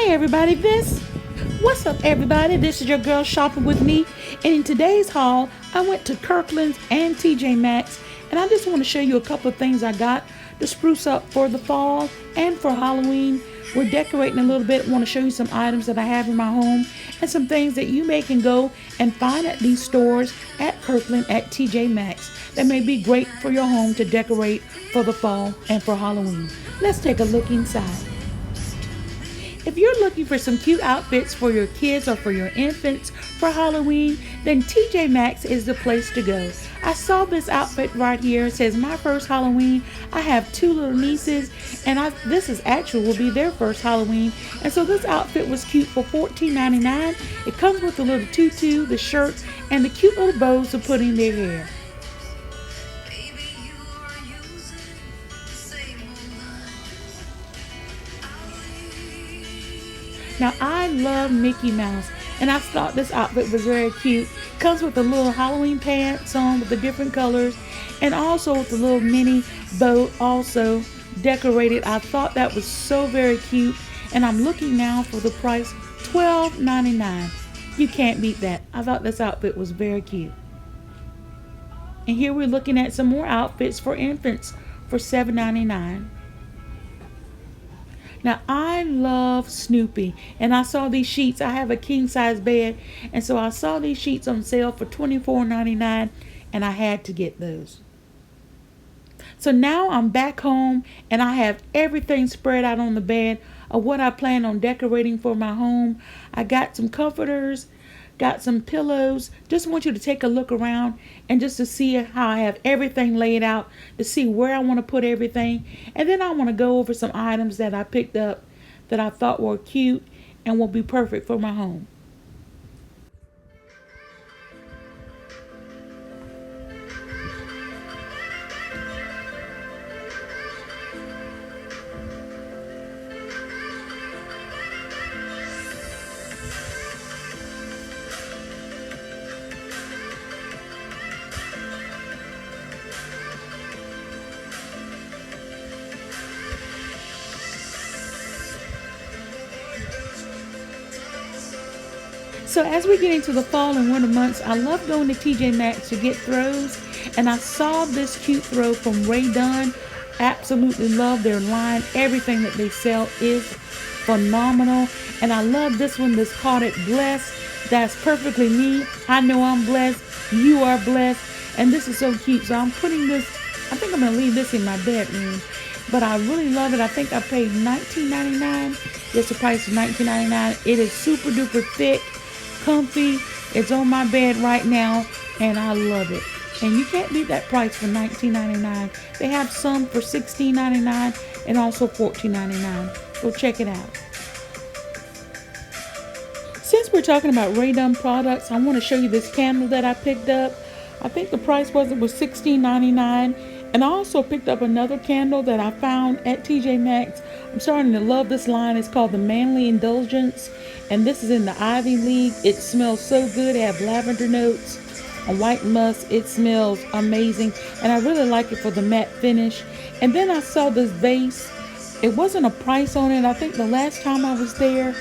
Hey everybody, what's up everybody? This is your girl shopping with me, and in today's haul I went to Kirkland's and TJ Maxx, and I just want to show you a couple of things I got to spruce up for the fall and for Halloween. We're decorating a little bit. I want to show you some items that I have in my home and some things that you may can go and find at these stores at Kirkland, at TJ Maxx, that may be great for your home to decorate for the fall and for Halloween. Let's take a look inside. If you're looking for some cute outfits for your kids or for your infants for Halloween, then TJ Maxx is the place to go. I saw this outfit right here. It says my first Halloween. I have two little nieces, and this is actually will be their first Halloween. And so this outfit was cute for $14.99. It comes with the little tutu, the shirt, and the cute little bows to put in their hair. Now I love Mickey Mouse, and I thought this outfit was very cute. Comes with the little Halloween pants on with the different colors, and also with the little mini bow also decorated. I thought that was so very cute, and I'm looking now for the price, $12.99. You can't beat that. I thought this outfit was very cute. And here we're looking at some more outfits for infants for $7.99. Now I love Snoopy, and I saw these sheets. I have a king size bed, and so I saw these sheets on sale for $24.99, and I had to get those. So now I'm back home, and I have everything spread out on the bed of what I plan on decorating for my home. I got some comforters, got some pillows. Just want you to take a look around and just to see how I have everything laid out, to see where I want to put everything. And then I want to go over some items that I picked up that I thought were cute and will be perfect for my home. So as we get into the fall and winter months, I love going to TJ Maxx to get throws, and I saw this cute throw from Ray Dunn. Absolutely love their line. Everything that they sell is phenomenal, and I love this one that's called it Blessed. That's perfectly me. I know I'm blessed. You are blessed, and this is so cute. So I'm putting this, I think I'm going to leave this in my bedroom, but I really love it. I think I paid $19.99. Yes, the price is $19.99. It is super duper thick, comfy. It's on my bed right now, and I love it. And you can't beat that price for $19.99. They have some for $16.99 and also $14.99. Go check it out. Since we're talking about Ray Dunn products, I want to show you this candle that I picked up. I think the price was $16.99. And I also picked up another candle that I found at TJ Maxx. I'm starting to love this line. It's called the Manly Indulgence, and this is in the Ivy League. It smells so good. It has lavender notes, a white musk. It smells amazing, and I really like it for the matte finish. And then I saw this vase. It wasn't a price on it. I think the last time I was there,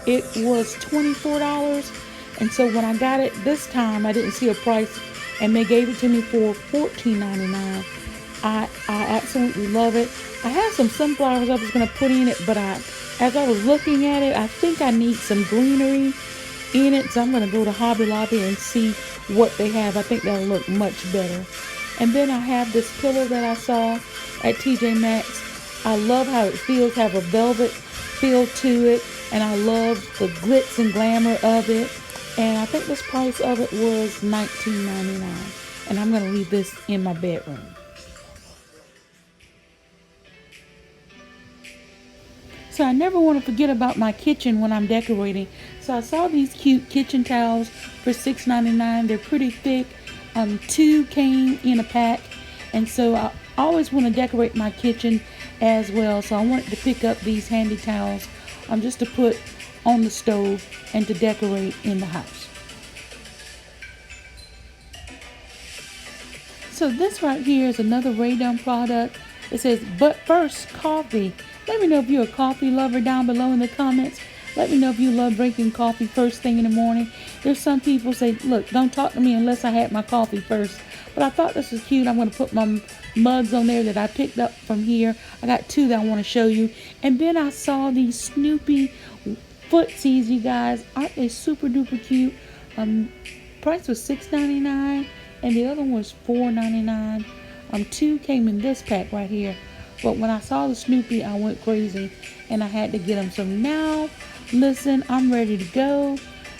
it was $24. And so when I got it this time, I didn't see a price, and they gave it to me for $14.99. I absolutely love it. I have some sunflowers I was going to put in it, but as I was looking at it, I think I need some greenery in it. So I'm going to go to Hobby Lobby and see what they have. I think that'll look much better. And then I have this pillow that I saw at TJ Maxx. I love how it feels, have a velvet feel to it, and I love the glitz and glamour of it. And I think this price of it was $19.99. And I'm going to leave this in my bedroom. So I never want to forget about my kitchen when I'm decorating. So I saw these cute kitchen towels for $6.99. They're pretty thick. Two came in a pack. And so I always want to decorate my kitchen as well. So I wanted to pick up these handy towels just to put on the stove and to decorate in the house. So this right here is another Ray Dunn product. It says, but first, coffee. Let me know if you're a coffee lover down below in the comments. Let me know if you love drinking coffee first thing in the morning. There's some people say, look, don't talk to me unless I had my coffee first. But I thought this was cute. I'm going to put my mugs on there that I picked up from here. I got two that I want to show you. And then I saw these Snoopy footsies, you guys. Aren't they super duper cute? Price was $6.99 and the other one was $4.99. Two came in this pack right here. But when I saw the Snoopy, I went crazy and I had to get them. So now, listen, I'm ready to go.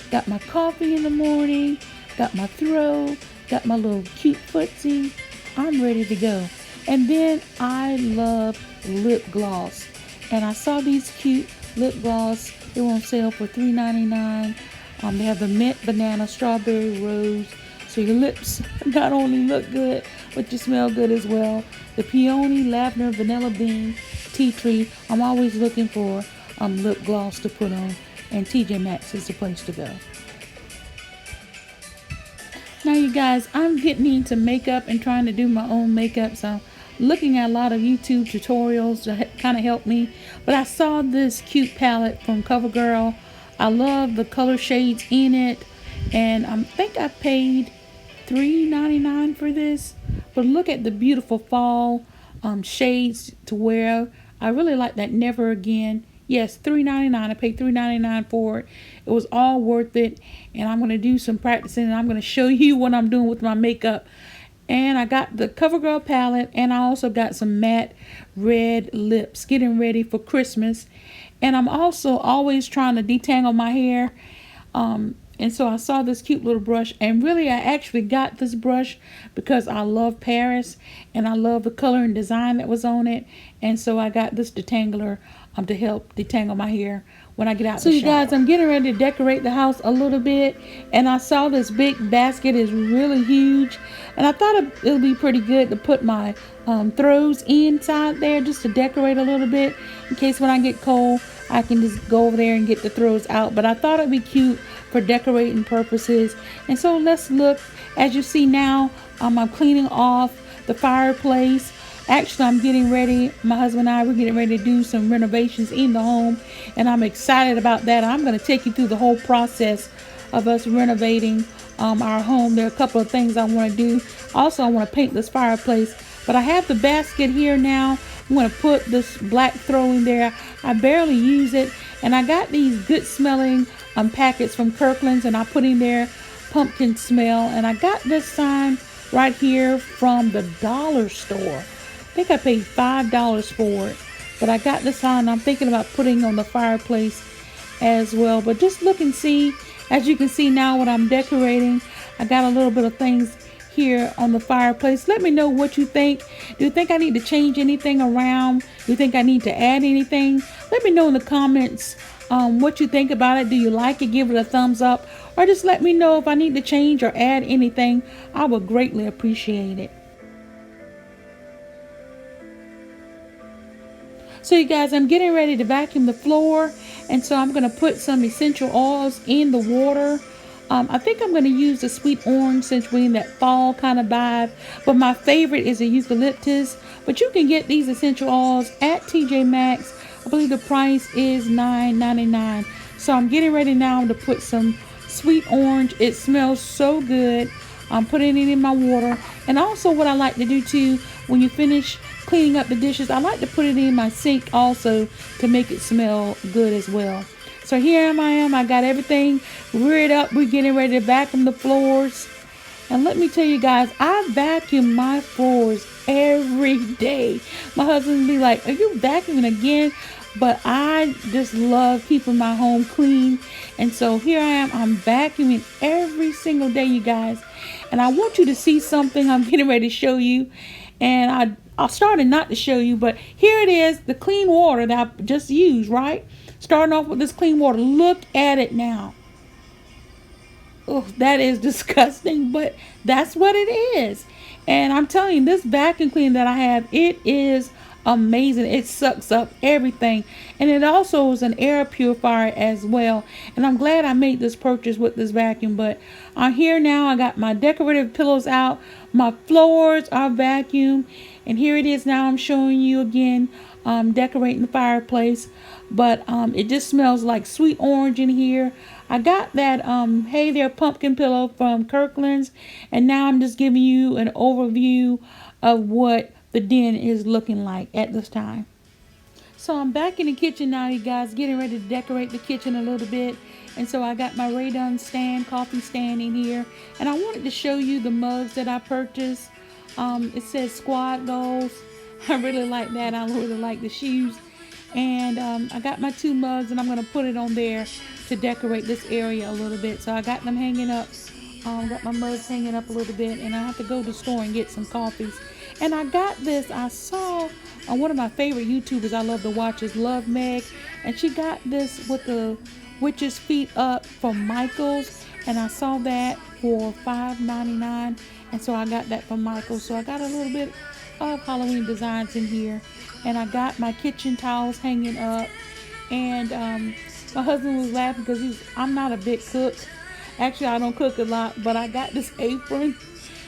Got my coffee in the morning, got my throw, got my little cute footsie. I'm ready to go. And then I love lip gloss. And I saw these cute lip gloss. They were on sale for $3.99. They have the mint, banana, strawberry, rose. So your lips not only look good, but you smell good as well. The peony, lavender, vanilla bean, tea tree. I'm always looking for lip gloss to put on. And TJ Maxx is the place to go. Now you guys, I'm getting into makeup and trying to do my own makeup. So looking at a lot of YouTube tutorials to kind of help me. But I saw this cute palette from CoverGirl. I love the color shades in it. And I think I paid $3.99 for this. But look at the beautiful fall shades to wear. I really like that Never Again. Yes, $3.99. I paid $3.99 for it. It was all worth it. And I'm going to do some practicing. And I'm going to show you what I'm doing with my makeup. And I got the CoverGirl palette. And I also got some matte red lips. Getting ready for Christmas. And I'm also always trying to detangle my hair. And so I saw this cute little brush, and really I actually got this brush because I love Paris and I love the color and design that was on it. And so I got this detangler to help detangle my hair when I get out the shower. So you guys, I'm getting ready to decorate the house a little bit, and I saw this big basket is really huge, and I thought it would be pretty good to put my throws inside there just to decorate a little bit in case when I get cold I can just go over there and get the throws out. But I thought it'd be cute for decorating purposes. And so let's look. As you see now, I'm cleaning off the fireplace. Actually, I'm getting ready. My husband and I, we're getting ready to do some renovations in the home, and I'm excited about that. I'm going to take you through the whole process of us renovating our home. There are a couple of things I want to do. Also, I want to paint this fireplace, but I have the basket here now. I'm going to put this black throw in there. I barely use it, and I got these good smelling packets from Kirkland's, and I put in there pumpkin smell. And I got this sign right here from the dollar store. I think I paid $5 for it, but I got this sign I'm thinking about putting on the fireplace as well. But just look and see. As you can see now what I'm decorating, I got a little bit of things here on the fireplace. Let me know what you think. Do you think I need to change anything around? Do you think I need to add anything? Let me know in the comments what you think about it. Do you like it? Give it a thumbs up, or just let me know if I need to change or add anything. I would greatly appreciate it. So you guys, I'm getting ready to vacuum the floor, and so I'm going to put some essential oils in the water. I think I'm going to use the sweet orange since we're in that fall kind of vibe. But my favorite is the eucalyptus. But you can get these essential oils at TJ Maxx. I believe the price is $9.99. So I'm getting ready now to put some sweet orange. It smells so good. I'm putting it in my water. And also what I like to do too, when you finish cleaning up the dishes, I like to put it in my sink also to make it smell good as well. So here I am. I got everything reared up. We're getting ready to vacuum the floors. And let me tell you guys, I vacuum my floors every day. My husband will be like, are you vacuuming again? But I just love keeping my home clean. And so here I am. I'm vacuuming every single day, you guys. And I want you to see something I'm getting ready to show you. And I started not to show you, but here it is, the clean water that I just used, right? Starting off with this clean water. Look at it now. Oh, that is disgusting, but that's what it is. And I'm telling you, this vacuum cleaner that I have, it is amazing. It sucks up everything. And it also is an air purifier as well. And I'm glad I made this purchase with this vacuum. But I'm here now. I got my decorative pillows out. My floors are vacuumed. And here it is now. I'm showing you again, decorating the fireplace. but it just smells like sweet orange in here. I got that Hey There pumpkin pillow from Kirkland's, and now I'm just giving you an overview of what the den is looking like at this time. So I'm back in the kitchen now, you guys, getting ready to decorate the kitchen a little bit. And so I got my Raydon stand, coffee stand in here. And I wanted to show you the mugs that I purchased. It says squad goals. I really like that. I really like the shoes. And I got my 2 mugs, and I'm going to put it on there to decorate this area a little bit. So I got them hanging up. Got my mugs hanging up a little bit, and I have to go to the store and get some coffees. And I got this. I saw on one of my favorite YouTubers I love to watch is Love Meg, and she got this with the witch's feet up from Michaels, and I saw that for $5.99, and so I got that from Michaels. So I got a little bit of Halloween designs in here, and I got my kitchen towels hanging up. And my husband was laughing because I'm not a big cook. Actually, I don't cook a lot, but I got this apron,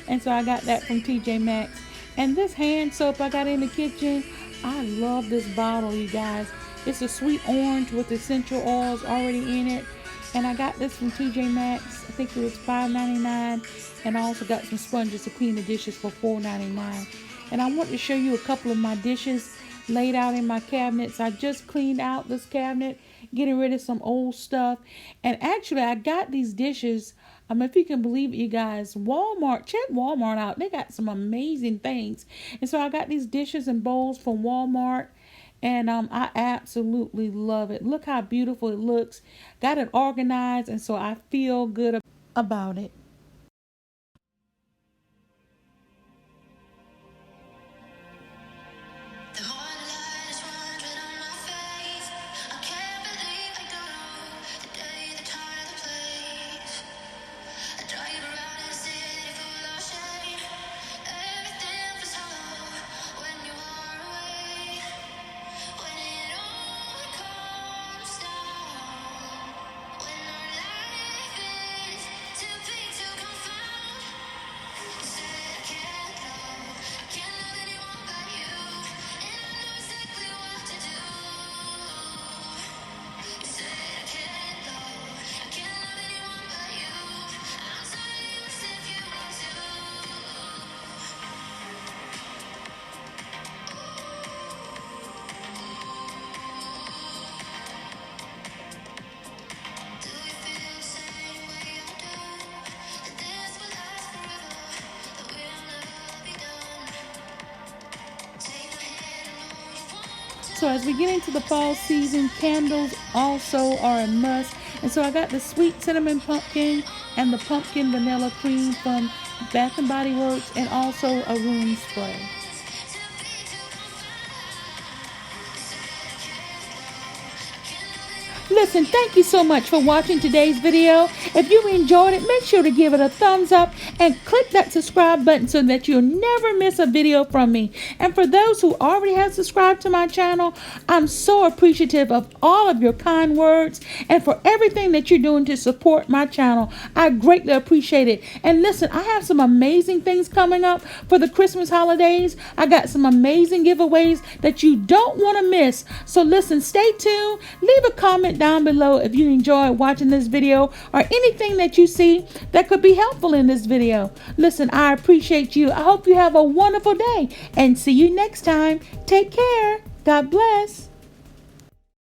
and so I got that from TJ Maxx. And this hand soap I got in the kitchen, I love this bottle, you guys. It's a sweet orange with essential oils already in it. And I got this from TJ Maxx. I think it was $5.99. And I also got some sponges to clean the dishes for $4.99. And I want to show you a couple of my dishes laid out in my cabinets. I just cleaned out this cabinet, getting rid of some old stuff. And actually, I got these dishes, if you can believe it, you guys, Walmart, check Walmart out. They got some amazing things. And so I got these dishes and bowls from Walmart, and I absolutely love it. Look how beautiful it looks. Got it organized, and so I feel good about it. So as we get into the fall season, candles also are a must. And so I got the sweet cinnamon pumpkin and the pumpkin vanilla cream from Bath and Body Works, and also a room spray. Listen, thank you so much for watching today's video. If you enjoyed it, make sure to give it a thumbs up and click that subscribe button so that you'll never miss a video from me. And for those who already have subscribed to my channel, I'm so appreciative of all of your kind words and for everything that you're doing to support my channel. I greatly appreciate it. And listen, I have some amazing things coming up for the Christmas holidays. I got some amazing giveaways that you don't want to miss. So listen, stay tuned. Leave a comment down below if you enjoyed watching this video or anything that you see that could be helpful in this video. Listen, I appreciate you. I hope you have a wonderful day and see you next time. Take care. God bless.